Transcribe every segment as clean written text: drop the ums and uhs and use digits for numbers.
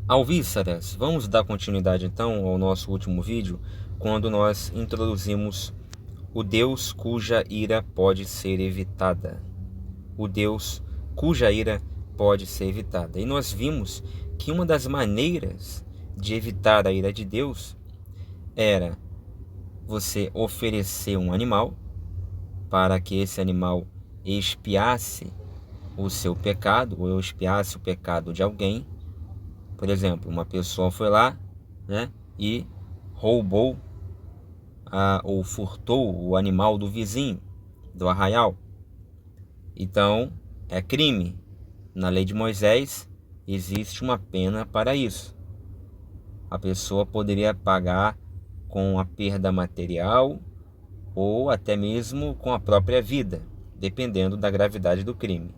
Alvíceras, vamos dar continuidade então ao nosso último vídeo, quando nós introduzimos o Deus cuja ira pode ser evitada. O Deus cuja ira pode ser evitada. E nós vimos que uma das maneiras de evitar a ira de Deus era você oferecer um animal para que esse animal expiasse o seu pecado, ou expiasse o pecado de alguém. Por exemplo, uma pessoa foi lá, e roubou ou furtou o animal do vizinho, do arraial. Então, é crime. Na lei de Moisés, existe uma pena para isso. A pessoa poderia pagar com a perda material ou até mesmo com a própria vida, dependendo da gravidade do crime.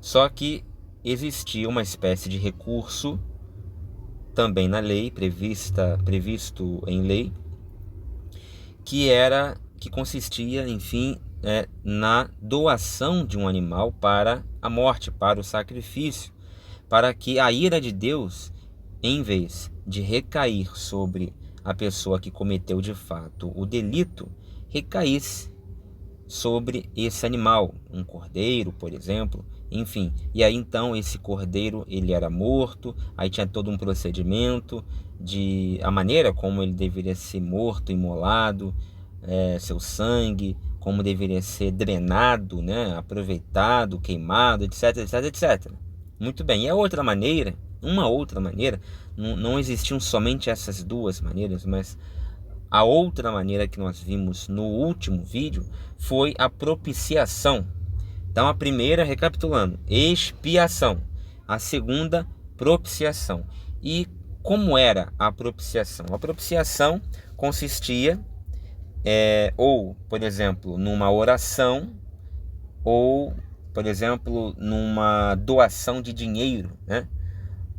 Só que existia uma espécie de recurso também na lei, previsto em lei, que consistia, enfim, na doação de um animal para a morte, para o sacrifício, para que a ira de Deus, em vez de recair sobre a pessoa que cometeu de fato o delito, recaísse sobre esse animal, um cordeiro, por exemplo, enfim. E aí então esse cordeiro ele era morto, aí tinha todo um procedimento de a maneira como ele deveria ser morto, imolado, seu sangue, como deveria ser drenado, aproveitado, queimado, etc, etc, etc. Muito bem. E a outra maneira, uma outra maneira, não existiam somente essas duas maneiras, mas a outra maneira que nós vimos no último vídeo foi a propiciação. Então a primeira, recapitulando, expiação. A segunda, propiciação. E como era a propiciação? A propiciação consistia, ou, por exemplo, numa oração, ou, por exemplo, numa doação de dinheiro,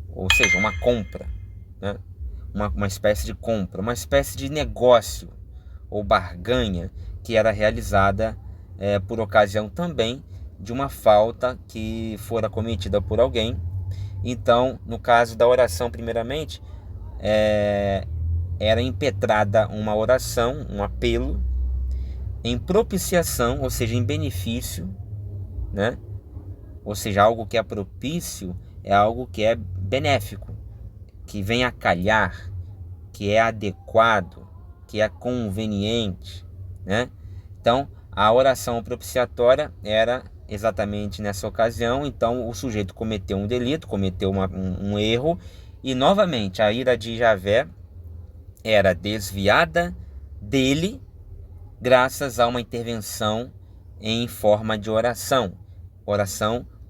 ou seja, uma compra, uma espécie de compra, uma espécie de negócio ou barganha que era realizada por ocasião também de uma falta que fora cometida por alguém. Então, no caso da oração, primeiramente, era impetrada uma oração, um apelo, em propiciação, ou seja, em benefício, ou seja, algo que é propício é algo que é benéfico, que vem a calhar, que é adequado, que é conveniente, Então, a oração propiciatória era exatamente nessa ocasião. Então, o sujeito cometeu um delito, cometeu um erro, e novamente a ira de Javé era desviada dele graças a uma intervenção em forma de oração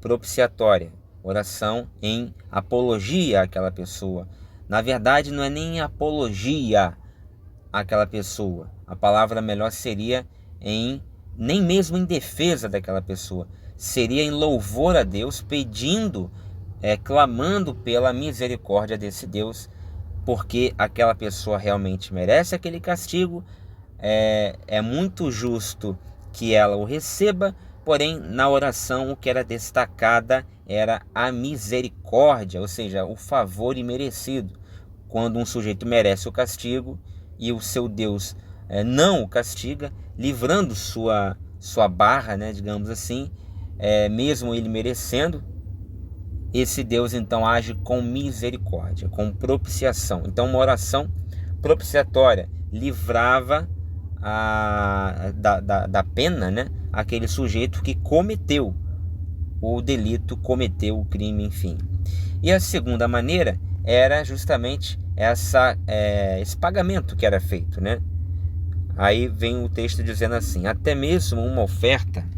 propiciatória, oração em apologia àquela pessoa. Na verdade, não é nem apologia àquela pessoa. A palavra melhor seria nem mesmo em defesa daquela pessoa. Seria em louvor a Deus, pedindo, clamando pela misericórdia desse Deus, porque aquela pessoa realmente merece aquele castigo. É muito justo que ela o receba. Porém, na oração, o que era destacada era a misericórdia, ou seja, o favor imerecido. Quando um sujeito merece o castigo e o seu Deus não o castiga, livrando sua barra, digamos assim, mesmo ele merecendo, esse Deus então age com misericórdia, com propiciação. Então, uma oração propiciatória livrava da pena, aquele sujeito que cometeu o delito, cometeu o crime, enfim. E a segunda maneira era justamente esse pagamento que era feito, Aí vem o texto dizendo assim: até mesmo uma oferta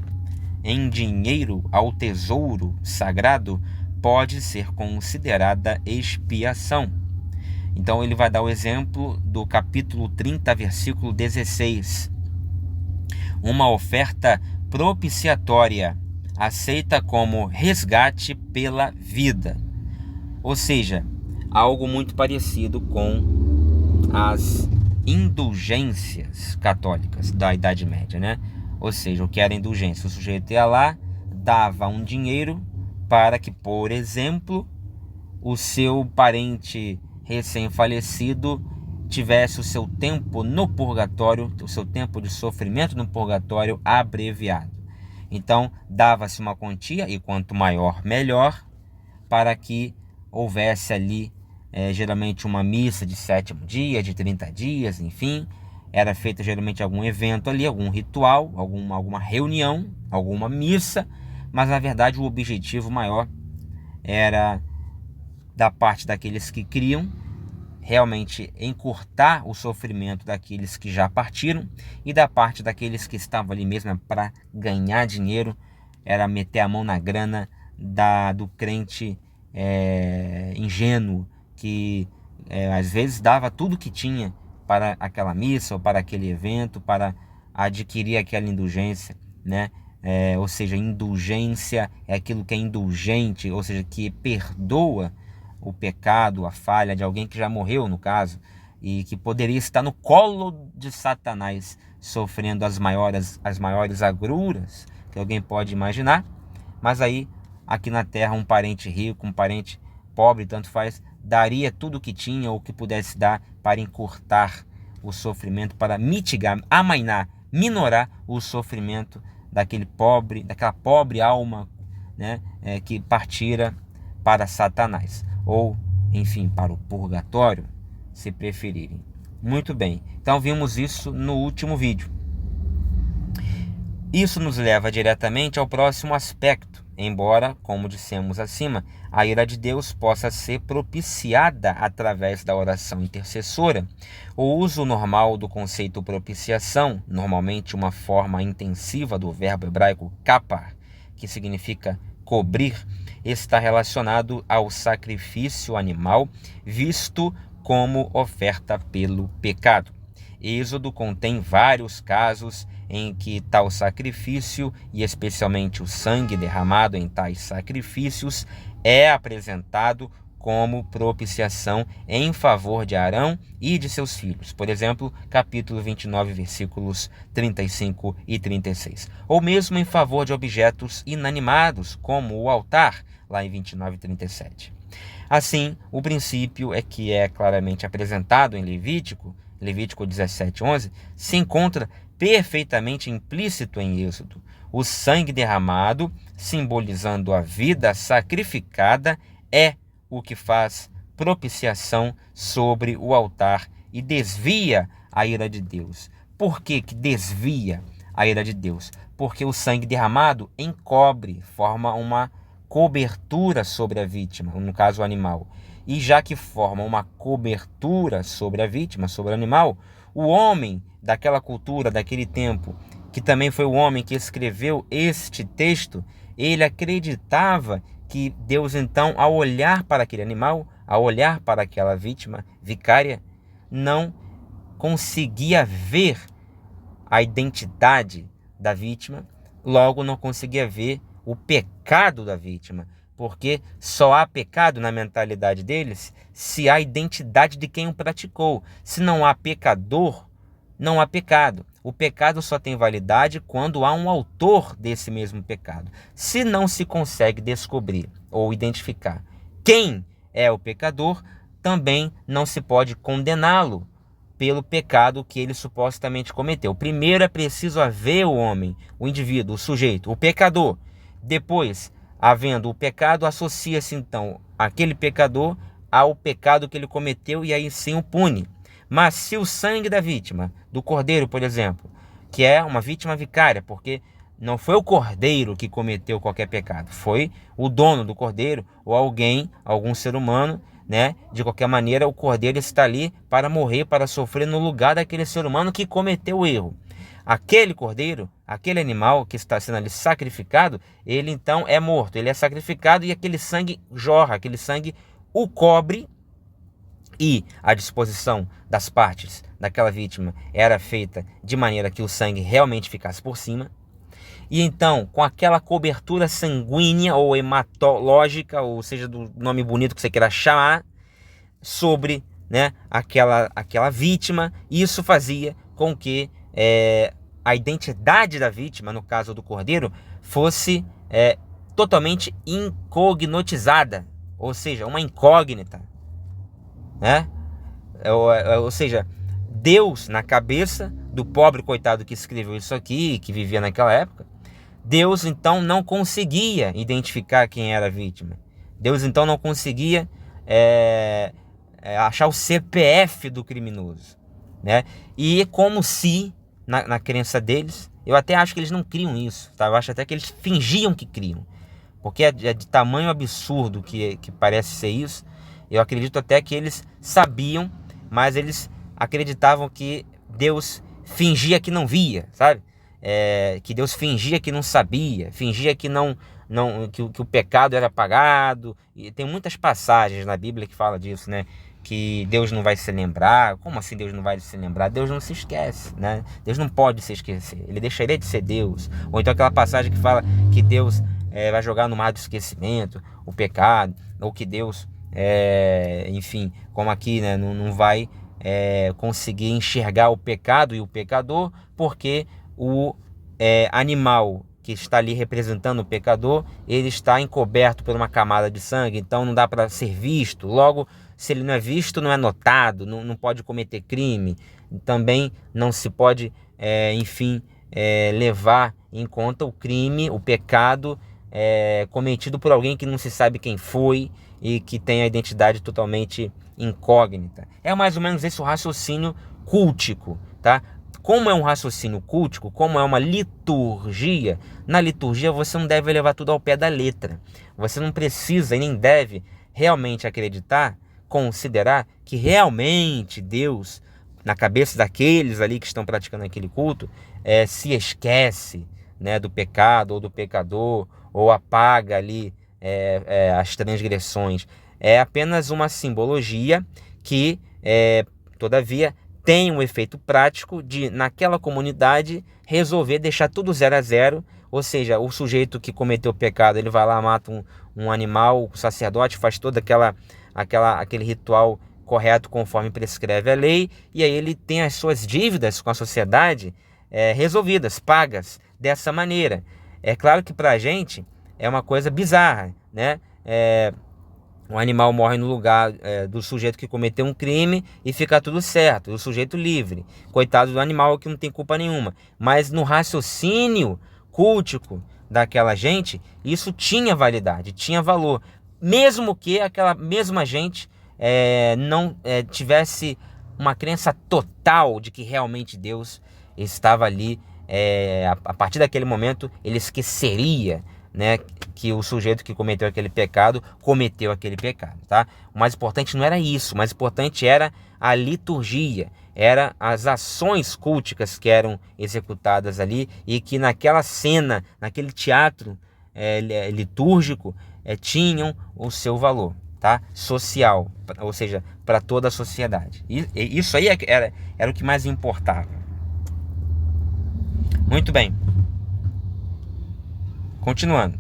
em dinheiro ao tesouro sagrado pode ser considerada expiação. Então ele vai dar o exemplo do capítulo 30, versículo 16. Uma oferta propiciatória, aceita como resgate pela vida. Ou seja, algo muito parecido com as indulgências católicas da Idade Média, Ou seja, o que era indulgência? O sujeito ia lá, dava um dinheiro para que, por exemplo, o seu parente recém-falecido tivesse o seu tempo no purgatório, o seu tempo de sofrimento no purgatório abreviado. Então, dava-se uma quantia, e quanto maior, melhor, para que houvesse ali, geralmente, uma missa de 7º dia, de 30 dias, enfim. Era feito geralmente algum evento ali, algum ritual, alguma reunião, alguma missa, mas na verdade o objetivo maior era, da parte daqueles que criam, realmente encurtar o sofrimento daqueles que já partiram, e da parte daqueles que estavam ali mesmo para ganhar dinheiro, era meter a mão na grana do crente ingênuo, que às vezes dava tudo que tinha para aquela missa ou para aquele evento, para adquirir aquela indulgência, né? Ou seja, indulgência é aquilo que é indulgente, ou seja, que perdoa o pecado, a falha de alguém que já morreu, no caso, e que poderia estar no colo de Satanás, sofrendo as maiores agruras que alguém pode imaginar. Mas aí, aqui na terra, um parente rico, um parente pobre, tanto faz, daria tudo o que tinha ou que pudesse dar para encurtar o sofrimento, para mitigar, amainar, minorar o sofrimento daquela pobre alma, né, que partira para Satanás, ou enfim, para o purgatório, se preferirem. Muito bem, então vimos isso no último vídeo. Isso nos leva diretamente ao próximo aspecto. Embora, como dissemos acima, a ira de Deus possa ser propiciada através da oração intercessora, o uso normal do conceito propiciação, normalmente uma forma intensiva do verbo hebraico kapar, que significa cobrir, está relacionado ao sacrifício animal visto como oferta pelo pecado. Êxodo contém vários casos em que tal sacrifício, e especialmente o sangue derramado em tais sacrifícios, é apresentado como propiciação em favor de Arão e de seus filhos. Por exemplo, capítulo 29, versículos 35 e 36. Ou mesmo em favor de objetos inanimados, como o altar, lá em 29 e 37. Assim, o princípio que é claramente apresentado em Levítico 17:11, se encontra perfeitamente implícito em Êxodo. O sangue derramado, simbolizando a vida sacrificada, é o que faz propiciação sobre o altar e desvia a ira de Deus. Por que desvia a ira de Deus? Porque o sangue derramado encobre, forma uma cobertura sobre a vítima, no caso o animal. E já que forma uma cobertura sobre a vítima, sobre o animal, o homem daquela cultura, daquele tempo, que também foi o homem que escreveu este texto, ele acreditava que Deus, então, ao olhar para aquele animal, ao olhar para aquela vítima vicária, não conseguia ver a identidade da vítima, logo não conseguia ver o pecado da vítima, porque só há pecado na mentalidade deles se há identidade de quem o praticou. Se não há pecador, não há pecado. O pecado só tem validade quando há um autor desse mesmo pecado. Se não se consegue descobrir ou identificar quem é o pecador, também não se pode condená-lo pelo pecado que ele supostamente cometeu. Primeiro é preciso haver o homem, o indivíduo, o sujeito, o pecador. Depois, havendo o pecado, associa-se então aquele pecador ao pecado que ele cometeu e aí sim o pune. Mas se o sangue da vítima, do cordeiro, por exemplo, que é uma vítima vicária, porque não foi o cordeiro que cometeu qualquer pecado, foi o dono do cordeiro ou alguém, algum ser humano, né? De qualquer maneira, o cordeiro está ali para morrer, para sofrer no lugar daquele ser humano que cometeu o erro. Aquele cordeiro, aquele animal que está sendo ali sacrificado, ele então é morto, ele é sacrificado e aquele sangue jorra, aquele sangue o cobre, e a disposição das partes daquela vítima era feita de maneira que o sangue realmente ficasse por cima. E então, com aquela cobertura sanguínea ou hematológica, ou seja, do nome bonito que você queira chamar, sobre, né, aquela vítima, isso fazia com que a identidade da vítima, no caso do cordeiro, fosse totalmente incognotizada, ou seja, uma incógnita, né? Ou seja, Deus, na cabeça do pobre coitado que escreveu isso aqui, que vivia naquela época, Deus então não conseguia identificar quem era a vítima. Deus então não conseguia achar o CPF do criminoso, né? E como se, na crença deles, eu até acho que eles não criam isso, tá? Eu acho até que eles fingiam que criam, porque é de tamanho absurdo que parece ser isso. Eu acredito até que eles sabiam, mas eles acreditavam que Deus fingia que não via, sabe? Que Deus fingia que não sabia, fingia que que o pecado era apagado. E tem muitas passagens na Bíblia que fala disso, né? Que Deus não vai se lembrar. Como assim Deus não vai se lembrar? Deus não se esquece, né? Deus não pode se esquecer. Ele deixaria de ser Deus. Ou então aquela passagem que fala que Deus vai jogar no mar do esquecimento o pecado, ou que Deus, enfim, como aqui, né, não vai conseguir enxergar o pecado e o pecador, porque o animal que está ali representando o pecador, ele está encoberto por uma camada de sangue, então não dá para ser visto. Logo, se ele não é visto, não é notado, não pode cometer crime. Também não se pode, enfim, levar em conta o crime, o pecado cometido por alguém que não se sabe quem foi e que tem a identidade totalmente incógnita. É mais ou menos esse o raciocínio cultico, tá? Como é um raciocínio cultico, como é uma liturgia, na liturgia você não deve levar tudo ao pé da letra. Você não precisa e nem deve realmente acreditar, considerar que realmente Deus, na cabeça daqueles ali que estão praticando aquele culto, se esquece, né, do pecado ou do pecador, ou apaga ali as transgressões. É apenas uma simbologia que, todavia, tem um efeito prático de, naquela comunidade, resolver deixar tudo 0 a 0. Ou seja, o sujeito que cometeu o pecado, ele vai lá, mata um animal, o sacerdote faz todo aquele ritual correto conforme prescreve a lei, e aí ele tem as suas dívidas com a sociedade resolvidas, pagas dessa maneira. É claro que para a gente é uma coisa bizarra, né? O animal morre no lugar do sujeito que cometeu um crime e fica tudo certo, o sujeito livre. Coitado do animal que não tem culpa nenhuma. Mas no raciocínio cultico daquela gente, isso tinha validade, tinha valor. Mesmo que aquela mesma gente não tivesse uma crença total de que realmente Deus estava ali. A partir daquele momento ele esqueceria, né, que o sujeito que cometeu aquele pecado tá? O mais importante não era isso, o mais importante era a liturgia, era as ações culticas que eram executadas ali e que naquela cena, naquele teatro litúrgico, tinham o seu valor, tá? Social, ou seja, para toda a sociedade. E isso aí era o que mais importava. Muito bem. Continuando.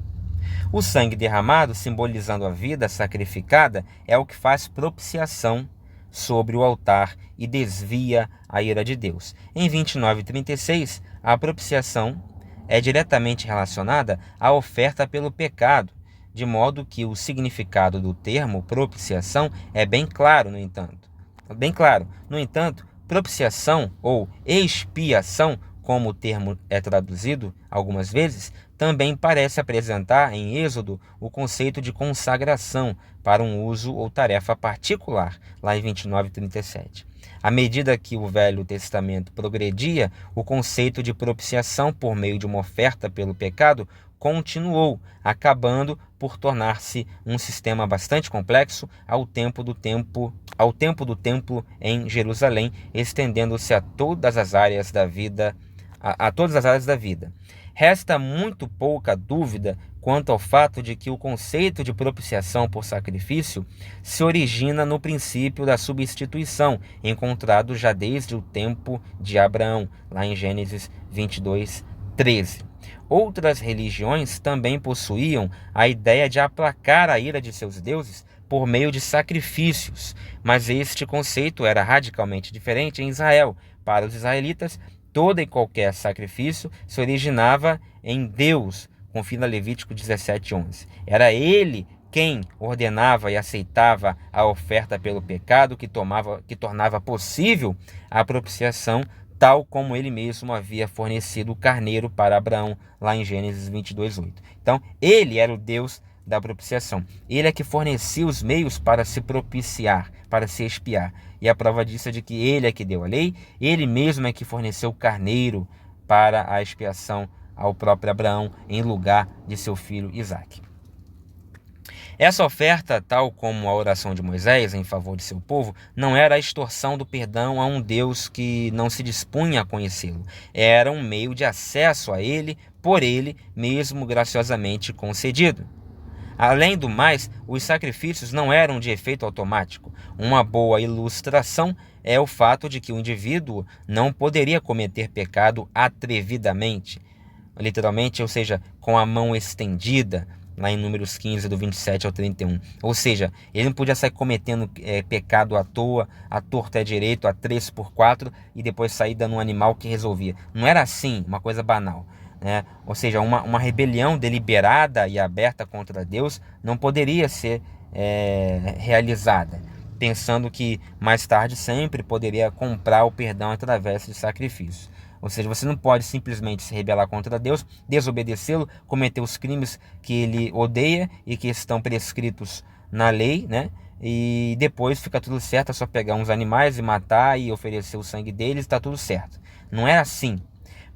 O sangue derramado, simbolizando a vida sacrificada, é o que faz propiciação sobre o altar e desvia a ira de Deus. Em 29:36, a propiciação é diretamente relacionada à oferta pelo pecado, de modo que o significado do termo propiciação é bem claro, no entanto. No entanto, propiciação ou expiação, como o termo é traduzido algumas vezes, também parece apresentar em Êxodo o conceito de consagração para um uso ou tarefa particular, lá em 29:37. À medida que o Velho Testamento progredia, o conceito de propiciação por meio de uma oferta pelo pecado continuou, acabando por tornar-se um sistema bastante complexo ao tempo do templo em Jerusalém, estendendo-se a todas as áreas da vida. Resta muito pouca dúvida quanto ao fato de que o conceito de propiciação por sacrifício se origina no princípio da substituição, encontrado já desde o tempo de Abraão, lá em Gênesis 22:13. Outras religiões também possuíam a ideia de aplacar a ira de seus deuses por meio de sacrifícios, mas este conceito era radicalmente diferente em Israel. Para os israelitas, todo e qualquer sacrifício se originava em Deus, confira Levítico 17:11. Era ele quem ordenava e aceitava a oferta pelo pecado que tornava possível a propiciação, tal como ele mesmo havia fornecido o carneiro para Abraão, lá em Gênesis 22:8. Então, ele era o Deus da propiciação. Ele é que fornecia os meios para se propiciar, para se expiar. E a prova disso é de que ele é que deu a lei, ele mesmo é que forneceu o carneiro para a expiação ao próprio Abraão, em lugar de seu filho Isaque. Essa oferta, tal como a oração de Moisés em favor de seu povo, não era a extorsão do perdão a um Deus que não se dispunha a conhecê-lo. Era um meio de acesso a ele, por ele mesmo graciosamente concedido. Além do mais, os sacrifícios não eram de efeito automático. Uma boa ilustração é o fato de que o indivíduo não poderia cometer pecado atrevidamente, literalmente, ou seja, com a mão estendida, lá em Números 15, do 27 ao 31. Ou seja, ele não podia sair cometendo pecado à toa, à torta e à direito, a 3x4, e depois sair dando um animal que resolvia. Não era assim, uma coisa banal. Ou seja, uma rebelião deliberada e aberta contra Deus não poderia ser realizada, pensando que mais tarde sempre poderia comprar o perdão através de sacrifício. Ou seja, você não pode simplesmente se rebelar contra Deus, desobedecê-lo, cometer os crimes que ele odeia e que estão prescritos na lei, e depois fica tudo certo, é só pegar uns animais e matar e oferecer o sangue deles, está tudo certo. Não é assim.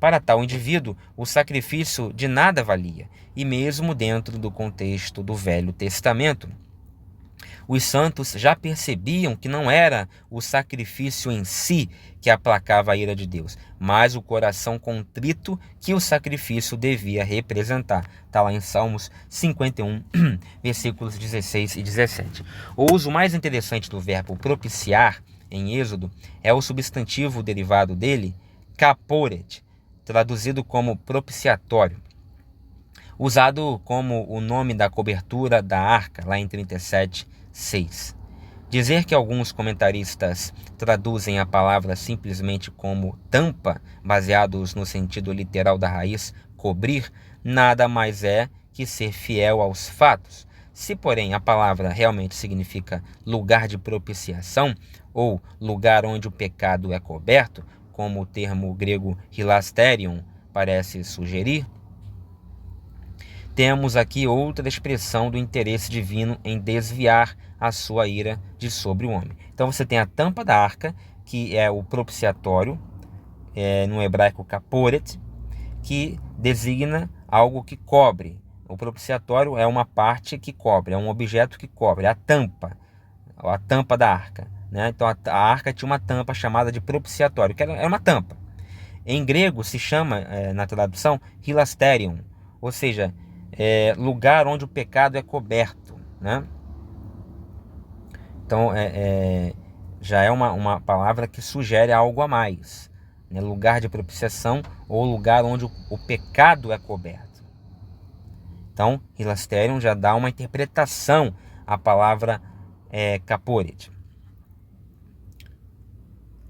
Para tal indivíduo, o sacrifício de nada valia, e mesmo dentro do contexto do Velho Testamento, os santos já percebiam que não era o sacrifício em si que aplacava a ira de Deus, mas o coração contrito que o sacrifício devia representar. Está lá em Salmos 51, versículos 16 e 17. O uso mais interessante do verbo propiciar em Êxodo é o substantivo derivado dele, kaporet, traduzido como propiciatório, usado como o nome da cobertura da arca, lá em 37:6. Dizer que alguns comentaristas traduzem a palavra simplesmente como tampa, baseados no sentido literal da raiz cobrir, nada mais é que ser fiel aos fatos. Se, porém, a palavra realmente significa lugar de propiciação, ou lugar onde o pecado é coberto, como o termo grego hilasterion parece sugerir, temos aqui outra expressão do interesse divino em desviar a sua ira de sobre o homem. Então você tem a tampa da arca, que é o propiciatório, no hebraico kaporet, que designa algo que cobre. O propiciatório é uma parte que cobre, é um objeto que cobre, é a tampa da arca. Então a arca tinha uma tampa chamada de propiciatório, que era uma tampa. Em grego se chama, na tradução, hilasterion, ou seja, lugar onde o pecado é coberto. Então já é uma palavra que sugere algo a mais, lugar de propiciação ou lugar onde o pecado é coberto. Então hilasterion já dá uma interpretação à palavra kaporet.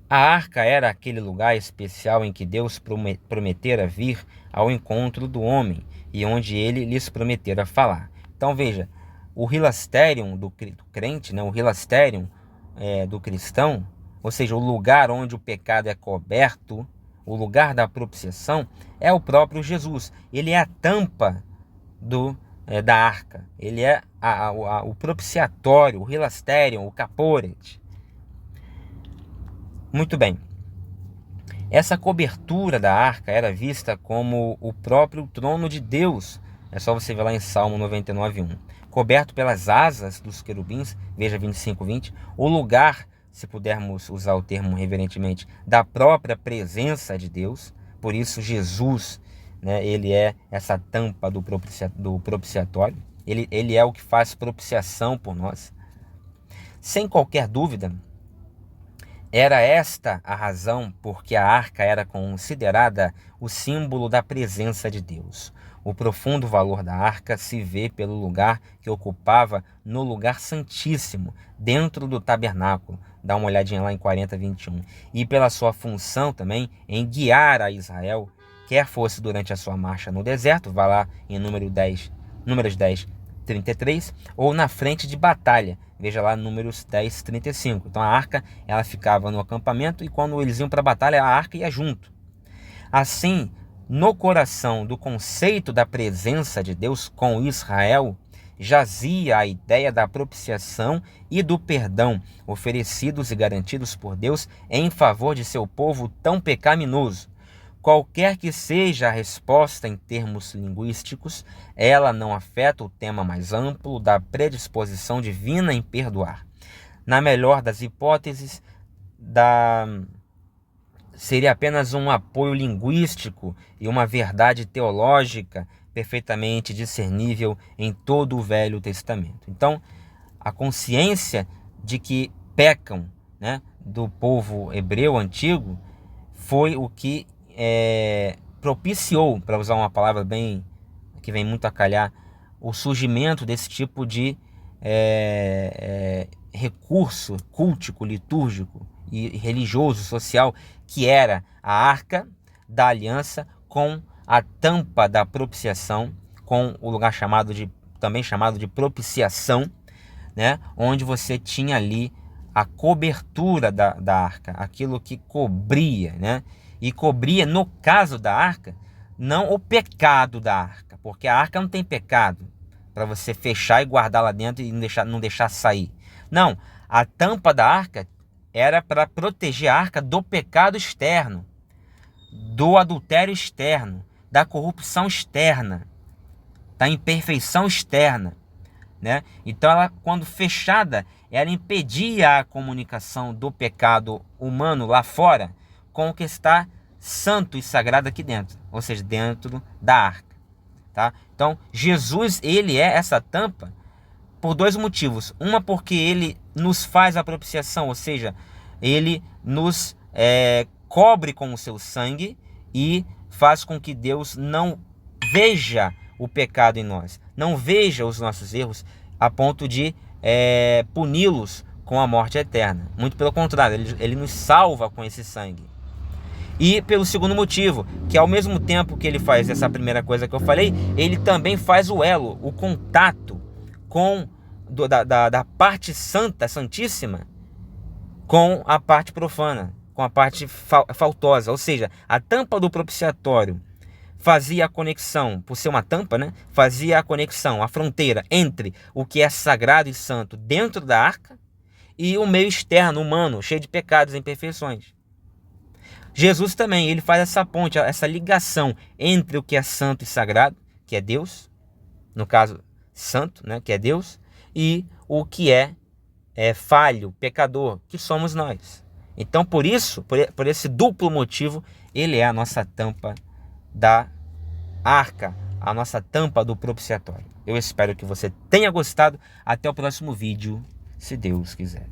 A arca era aquele lugar especial em que Deus prometera vir ao encontro do homem e onde ele lhes prometera falar. Então veja, o hilasterion do crente, o hilasterion do cristão, ou seja, o lugar onde o pecado é coberto, o lugar da propiciação, é o próprio Jesus. Ele é a tampa da arca, ele é o propiciatório, o hilasterion, o kaporet. Muito bem. Essa cobertura da arca era vista como o próprio trono de Deus. É só você ver lá em Salmo 99:1. Coberto pelas asas dos querubins, veja 25:20. O lugar, se pudermos usar o termo reverentemente, da própria presença de Deus. Por isso Jesus, ele é essa tampa do propiciatório. Ele é o que faz propiciação por nós. Sem qualquer dúvida, era esta a razão porque a arca era considerada o símbolo da presença de Deus. O profundo valor da arca se vê pelo lugar que ocupava no lugar santíssimo, dentro do tabernáculo. Dá uma olhadinha lá em 40:21. E pela sua função também em guiar a Israel, quer fosse durante a sua marcha no deserto, vá lá em Números 10, 33, ou na frente de batalha. Veja lá Números 10, 35. Então a arca ela ficava no acampamento e quando eles iam para a batalha, a arca ia junto. Assim, no coração do conceito da presença de Deus com Israel, jazia a ideia da propiciação e do perdão oferecidos e garantidos por Deus em favor de seu povo tão pecaminoso. Qualquer que seja a resposta em termos linguísticos, ela não afeta o tema mais amplo da predisposição divina em perdoar. Na melhor das hipóteses, seria apenas um apoio linguístico e uma verdade teológica perfeitamente discernível em todo o Velho Testamento. Então, a consciência de que pecam, né, do povo hebreu antigo foi o que propiciou, para usar uma palavra bem que vem muito a calhar, o surgimento desse tipo de recurso cultico, litúrgico e religioso, social, que era a arca da aliança com a tampa da propiciação, com o lugar também chamado de propiciação, né? Onde você tinha ali a cobertura da arca, aquilo que cobria, né? E cobria, no caso da arca, não o pecado da arca, porque a arca não tem pecado para você fechar e guardar lá dentro e não deixar sair. Não, a tampa da arca era para proteger a arca do pecado externo, do adultério externo, da corrupção externa, da imperfeição externa, né? Então, ela, quando fechada, ela impedia a comunicação do pecado humano lá fora com o que está santo e sagrado aqui dentro, ou seja, dentro da arca, tá? Então, Jesus, ele é essa tampa por dois motivos. Uma, porque ele nos faz a propiciação, ou seja, ele nos cobre com o seu sangue e faz com que Deus não veja o pecado em nós, não veja os nossos erros a ponto de puni-los com a morte eterna. Muito pelo contrário, ele nos salva com esse sangue. E pelo segundo motivo, que ao mesmo tempo que ele faz essa primeira coisa que eu falei, ele também faz o elo, o contato da parte santa, santíssima, com a parte profana, com a parte faltosa. Ou seja, a tampa do propiciatório fazia a conexão, por ser uma tampa, né? Fazia a conexão, a fronteira entre o que é sagrado e santo dentro da arca e o meio externo, humano, cheio de pecados e imperfeições. Jesus também, ele faz essa ponte, essa ligação entre o que é santo e sagrado, que é Deus, no caso santo, né, que é Deus, e o que é falho, pecador, que somos nós. Então, por isso, por esse duplo motivo, ele é a nossa tampa da arca, a nossa tampa do propiciatório. Eu espero que você tenha gostado. Até o próximo vídeo, se Deus quiser.